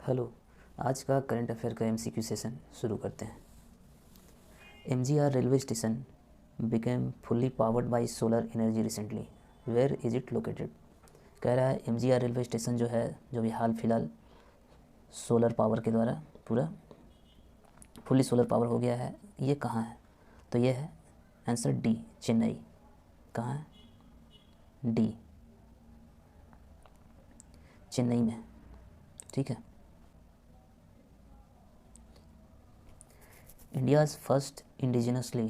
Hello. आज का current affair का एमसीक्यू सेशन शुरू करते हैं। MGR railway station became fully powered by solar energy recently, where is it located. कह रहा है एमजीआर रेलवे स्टेशन जो है, जो भी हाल फिलहाल सोलर पावर के द्वारा पूरा फुल्ली सोलर पावर हो गया है, ये कहाँ है? तो ये है आंसर डी, चेन्नई। कहाँ है? डी, चेन्नई में। ठीक है। India's first indigenously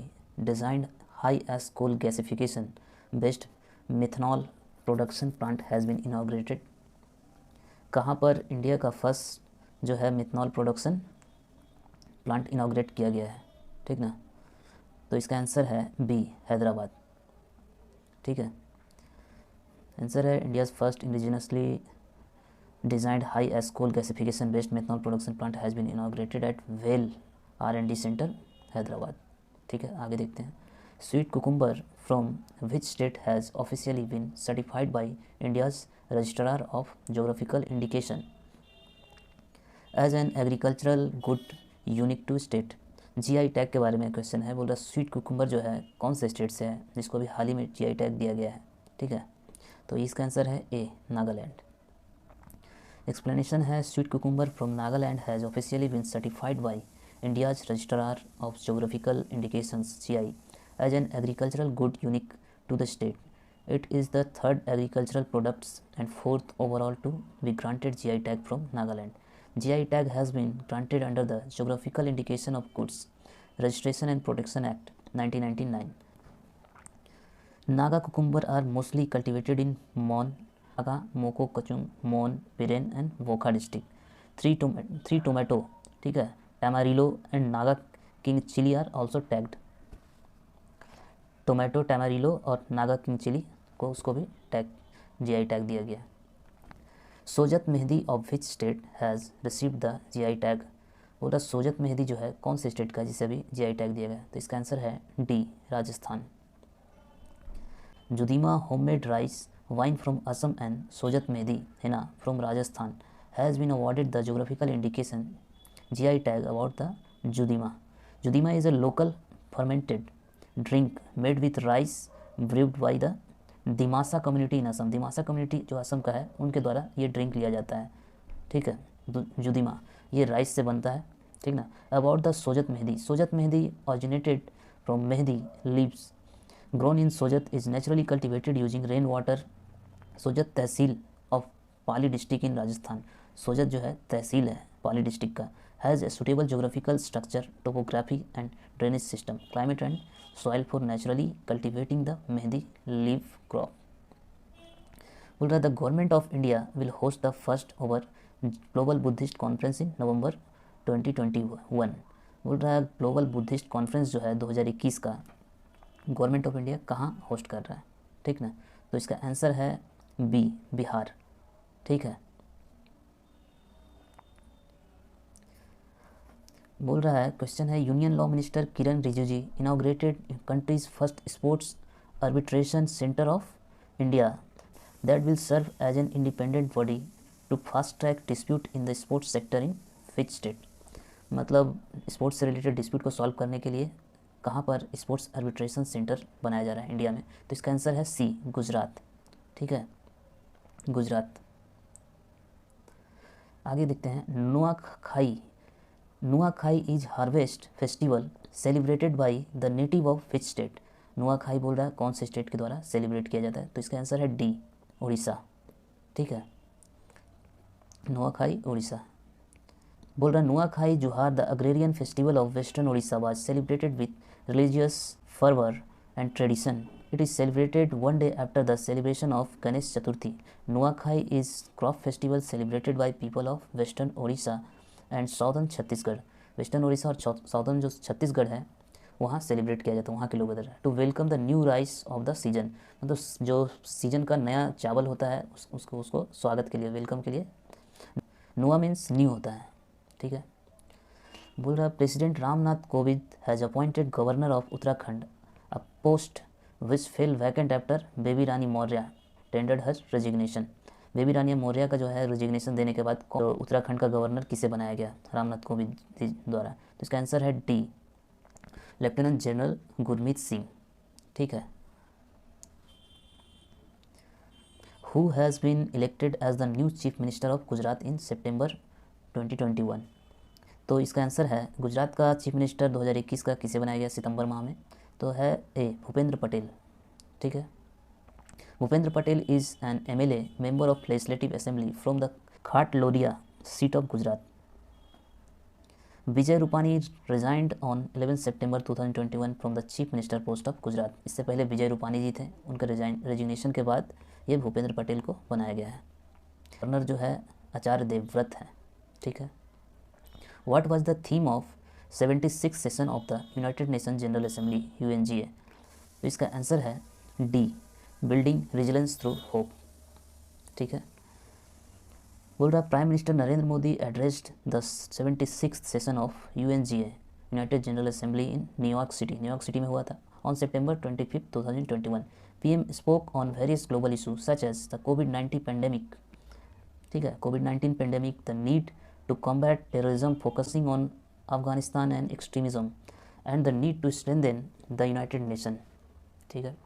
designed high-ash coal gasification based methanol production plant has been inaugurated। कहाँ पर इंडिया का फर्स्ट जो है मिथनॉल प्रोडक्शन प्लांट इनाग्रेट किया गया है? ठीक ना। तो इसका आंसर है बी, हैदराबाद। ठीक है। आंसर है India's first indigenously designed high ash coal gasification based methanol production plant has been inaugurated at वेल R&D सेंटर, हैदराबाद। ठीक है, आगे देखते हैं। Sweet cucumber from which state has officially been certified by India's registrar of geographical indication as an agricultural good unique to state. GI tag के बारे में question है। बोल रहा स्वीट कुकुम्बर जो है कौन से स्टेट से है, जिसको भी हाल ही में जीआई टैग दिया गया है। ठीक है, तो इसका आंसर है ए, नागालैंड। एक्सप्लेनेशन है sweet cucumber from Nagaland has officially been certified by India's Registrar of Geographical Indications (GI) as an agricultural good unique to the state. It is the third agricultural products and fourth overall to be granted GI tag from Nagaland. GI tag has been granted under the Geographical Indication of Goods Registration and Protection Act 1999. Naga cucumber are mostly cultivated in Mon, Naga, Mokokchung, Mon, Biren and Wokha district. Three tomato, ठीक है, tamarillo and Naga king chili are also tagged. Tomato, tamarillo और Naga king chilli को उसको भी tag, GI tag दिया गया। Sojat mehndi of which state has received the GI tag. बोला सोजत मेहंदी जो है कौन से स्टेट का जिसे भी जीआई टैग दिया गया? तो इसका आंसर है D, Rajasthan. Judima homemade rice wine from Assam and Sojat mehndi henna from Rajasthan has been awarded the geographical indication GI tag about the Judima. Judima is a local fermented drink made with rice brewed by the Dimasa community in Assam. Dimasa community जो असम का है उनके द्वारा ये drink लिया जाता है। ठीक है, जुदिमा ये राइस से बनता है। ठीक ना। About the Sojat mehndi, Sojat mehndi originated from mehndi leaves grown in Sojat is naturally cultivated using rain water. Sojat tehsil of Pali district in Rajasthan. Sojat जो है तहसील है पाली डिस्ट्रिक्ट का। has a suitable geographical structure, topography and drainage system, climate and soil for naturally cultivating the mehndi leaf crop. बोल रहा the government of India will host the first ever global Buddhist conference in November 2021. बोल रहा है global Buddhist conference जो है 2021 का government of India कहाँ host कर रहा है? ठीक ना। तो इसका आंसर है बी, बिहार। ठीक है। बोल रहा है क्वेश्चन है union law minister Kiran Rijiju inaugurated country's first sports arbitration centre of India that will serve as an independent body to fast track dispute in the sports sector in which state. मतलब sports से related dispute को solve करने के लिए कहाँ पर sports arbitration centre बनाया जा रहा है इंडिया में? तो इसका आंसर है सी, गुजरात। ठीक है, गुजरात। आगे देखते हैं। Nuakhai is harvest festival celebrated by the native of which state. Nuakhai बोल रहा है कौन से स्टेट के द्वारा सेलिब्रेट किया जाता है? तो इसका आंसर है डी, उड़ीसा। ठीक है, नुआखाई उड़ीसा। बोल रहा है Nuakhai Juhar the agrarian festival of western Orissa was celebrated with religious fervour and tradition. It is celebrated one day after the celebration of Ganesh Chaturthi. Nuakhai is crop festival celebrated by people of Western Orissa and Southern Chhattisgarh. Western Orissa और southern जो छत्तीसगढ़ है वहाँ celebrate किया जाता है, वहाँ के लोग इधर। To welcome the new rice of the season, मतलब जो सीजन का नया चावल होता है उसको स्वागत के लिए, वेलकम के लिए। नुआ मीन्स न्यू होता है। ठीक है। बोल रहा है president Ramnath Kovind has appointed governor of Uttarakhand a post which fell vacant after Baby Rani Maurya tendered her resignation. Baby Rani Maurya का जो है रेजिग्नेशन देने के बाद उत्तराखंड का गवर्नर किसे बनाया गया? रामनाथ कोविंद जी द्वारा। तो इसका आंसर है D, lieutenant general Gurmeet Singh. ठीक है। Who has been elected as the new chief minister of Gujarat in September 2021? तो इसका आंसर है गुजरात का चीफ मिनिस्टर 2021 का किसे बनाया गया सितंबर माह में? तो है ए, भूपेंद्र पटेल। ठीक है। Bhupendra Patel is an MLA member of legislative assembly from the खाटलोरिया seat of Gujarat. Vijay Rupani resigned on 11 September 2021 from the chief minister post of Gujarat. इससे पहले विजय रूपानी जी थे, उनका रेजिग्नेशन के बाद ये भूपेंद्र पटेल को बनाया गया है। गवर्नर जो है आचार्य देवव्रत है। ठीक है। What was the theme of 76th session of the united nation general assembly UNGA? तो इसका आंसर है D, building resilience through hope. ठीक है। बोल रहा prime minister Narendra Modi addressed the 76th session of UNGA united general assembly in New York city में हुआ था on September 25, 2021। PM spoke on various global issue such as the COVID-19 pandemic. ठीक है, COVID-19 pandemic, the need to combat terrorism focusing on Afghanistan and extremism and the need to strengthen the united nation. ठीक है।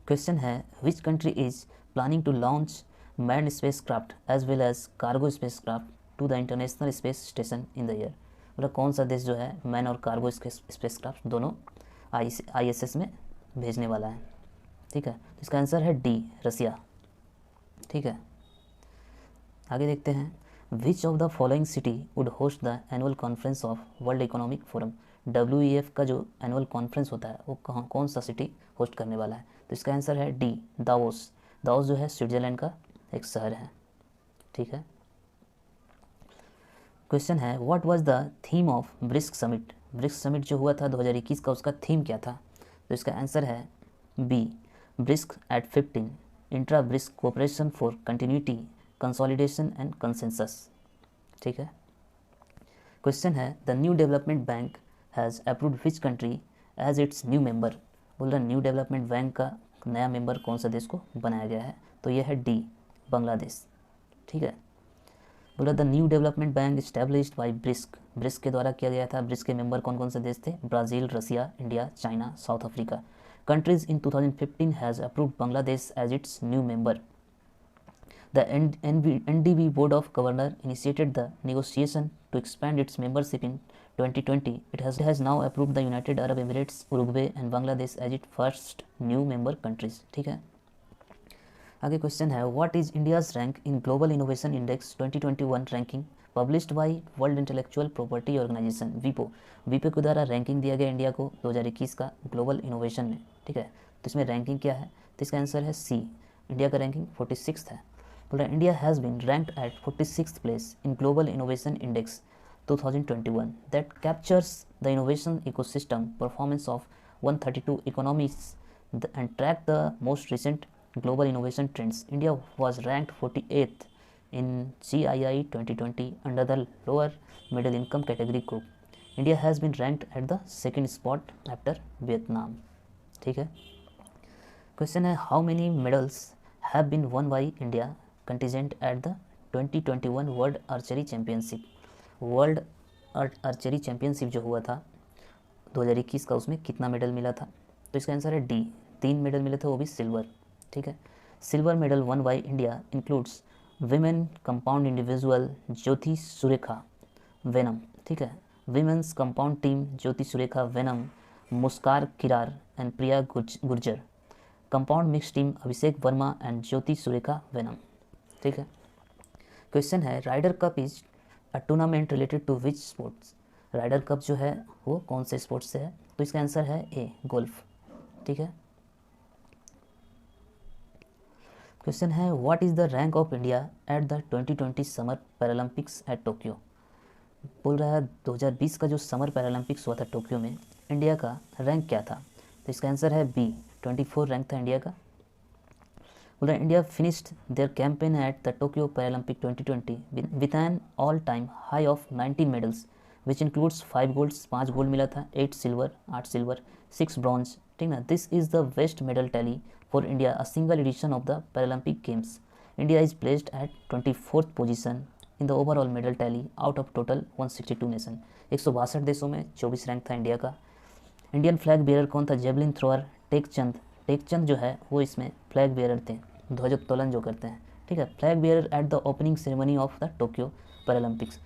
Question है which country is planning to launch manned spacecraft as well as cargo spacecraft to the international space station in the year? मतलब कौन सा देश जो है man और कार्गो स्पेसक्राफ्ट दोनों ISS में भेजने वाला है? ठीक है। तो इसका आंसर है डी, रसिया। ठीक है। आगे देखते हैं which of the following city would host the annual conference of world economic forum? WEF का जो एनुअल कॉन्फ्रेंस होता है वो कौन सा सिटी होस्ट करने वाला है? तो इसका आंसर है डी, दावोस। दावोस जो है स्विट्जरलैंड का एक शहर है। ठीक है। क्वेश्चन है what was the theme of BRICS summit? BRICS summit जो हुआ था 2021 का, उसका थीम क्या था? तो इसका आंसर है B, BRICS at 15, intra BRICS cooperation for continuity, consolidation and consensus. ठीक है। क्वेश्चन है the new development bank has approved which country as its new member? बोल रहा न्यू डेवलपमेंट बैंक का नया मेंबर कौन सा देश को बनाया गया है? तो यह है डी, बांग्लादेश। ठीक है। बोला the new development bank established by BRICS के द्वारा किया गया था। ब्रिक्स के मेंबर कौन कौन से देश थे? Brazil, Russia, India, China, South Africa. Countries in 2015 has approved Bangladesh as its new member. The NDB Board of Governors initiated the negotiation to expand its membership in 2020. It has now approved the United Arab Emirates, Uruguay and Bangladesh as its first new member countries. ठीक है। आगे question है what is India's rank in global innovation index 2021 ranking published by world intellectual property organization वीपो के द्वारा ranking दिया गया India को 2021 का ग्लोबल इनोवेशन में। ठीक है। तो इसमें रैंकिंग क्या है? तो इसका आंसर है सी, इंडिया का रैंकिंग 46 है। बोल रहा India has been ranked at 46th place in global innovation index 2021 that captures the innovation ecosystem performance of 132 economies and track the most recent global innovation trends. India was ranked 48th in GII 2020 under the lower middle income category group. India has been ranked at the second spot after Vietnam. ठीक है। Question है how many medals have been won by India contingent at the 2021 world archery championship? World archery championship जो हुआ था 2021 का, उसमें कितना medal मिला था? तो इसका आंसर है डी, 3 मेडल मिले थे, वो भी सिल्वर। ठीक है। Silver medal won by India includes women compound individual Jyothi Surekha Vennam. ठीक है। Women's compound team Jyothi Surekha Vennam, Muskan Kirar and Priya Gurjar. Compound mix team Abhishek Verma and Jyothi Surekha Vennam. ठीक है। क्वेश्चन है Ryder Cup is a tournament related to which sports? Ryder Cup जो है वो कौन से स्पोर्ट्स से है? तो इसका आंसर है ए, गोल्फ। ठीक है। क्वेश्चन है what is the rank of India at the 2020 summer Paralympics eight Tokyo? बोल रहा है 2020 का जो समर पैरालंपिक्स हुआ था टोक्यो में, इंडिया का रैंक क्या था? तो इसका आंसर है बी, 24 रैंक था इंडिया का। बोल रहा है India finished their campaign at the Tokyo Paralympic 2020 with an all time high of 19 medals which includes 5 golds, 5 gold मिला था, 8 सिल्वर, 6 ब्रॉन्ज। ठीक ना। This is the best medal tally for India a single edition of the Paralympic games. India is placed at 24th position in the overall medal tally out of total 162 nation. 162 देशों में 24 rank था India का। Indian flag bearer कौन था? Javelin thrower Tekchand. Tekchand जो है वो इसमें फ्लैग बेयरर थे, ध्वजोत्तोलन जो करते हैं, ठीक है। Flag bearer at the opening ceremony of the Tokyo Paralympics.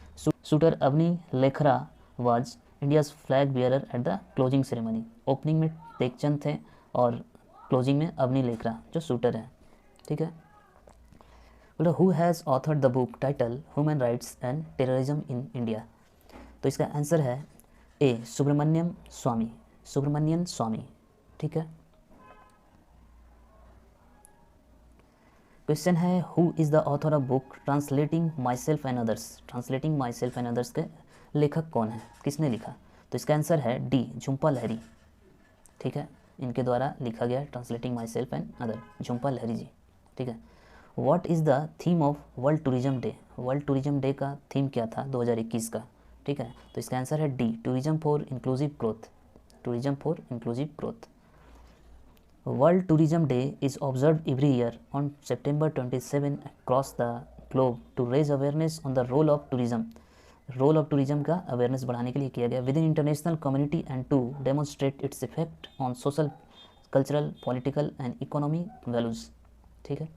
Shooter Avani Lekhara was India's flag bearer at the closing ceremony. Opening में टेकचंद थे और क्लोजिंग में अवनी लेखरा जो शूटर है, ठीक है। बोलो who has authored the book title human rights and terrorism in India. तो इसका आंसर है ए सुब्रमण्यम स्वामी, ठीक है। क्वेश्चन है who is the author of book translating myself and others. Translating myself and others के लेखक कौन है, किसने लिखा? तो इसका आंसर है डी झुम्पा लाहिरी, ठीक है। इनके द्वारा लिखा गया translating myself and other, Jhumpa Lahiri ji, ठीक है। What is the theme of world tourism day. World tourism day का थीम क्या था 2021 का, ठीक है। तो इसका आंसर है D tourism for inclusive growth, tourism for inclusive growth. World tourism day is observed every year on September 27 across the globe to raise awareness on the role of tourism. Role of tourism का awareness बढ़ाने के लिए किया गया within international community and to demonstrate its effect on social, cultural, political and economic values, ठीक है।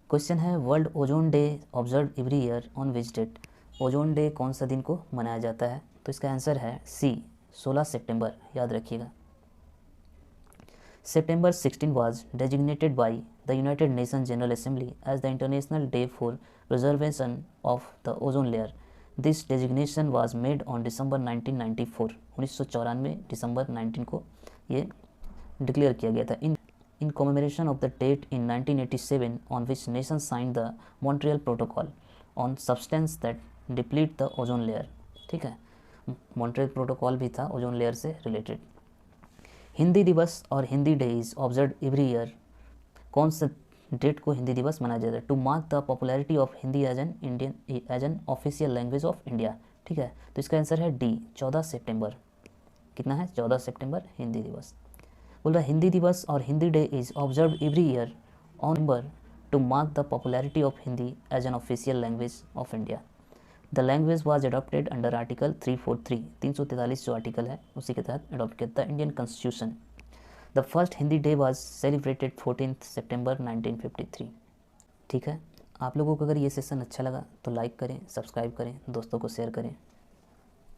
Question है world ozone day observe every year on which date. Ozone day कौन सा दिन को मनाया जाता है? तो इसका आंसर है सी 16 सितंबर, याद रखिएगा। September 16 was designated by the United Nations General Assembly as the International Day for Preservation of the Ozone Layer. This designation was made on December 1994. 1994 दिसंबर 19 को ये डिक्लेयर किया गया था in commemoration of the date in 1987 on which nations signed the Montreal Protocol on substance that deplete the ozone layer, ठीक है। Montreal protocol भी था ozone layer से रिलेटेड। हिंदी दिवस और Hindi day is observe every year. कौन सा डेट को हिंदी दिवस मनाया जाता है? To mark the popularity of Hindi as an official language of India, ठीक है। तो इसका आंसर है डी 14 सितंबर। कितना है? 14 सितंबर हिंदी दिवस। बोल रहा हिंदी दिवस और Hindi day is observe every year on number to mark the popularity of Hindi as an official language of India. The language was adopted under article 343, 343 जो आर्टिकल है उसी के तहत अडॉप्ट किया था Indian constitution. The first Hindi day was celebrated 14 सितंबर 1953, ठीक है। आप लोगों को अगर ये सेशन अच्छा लगा तो लाइक करें, सब्सक्राइब करें, दोस्तों को शेयर करें।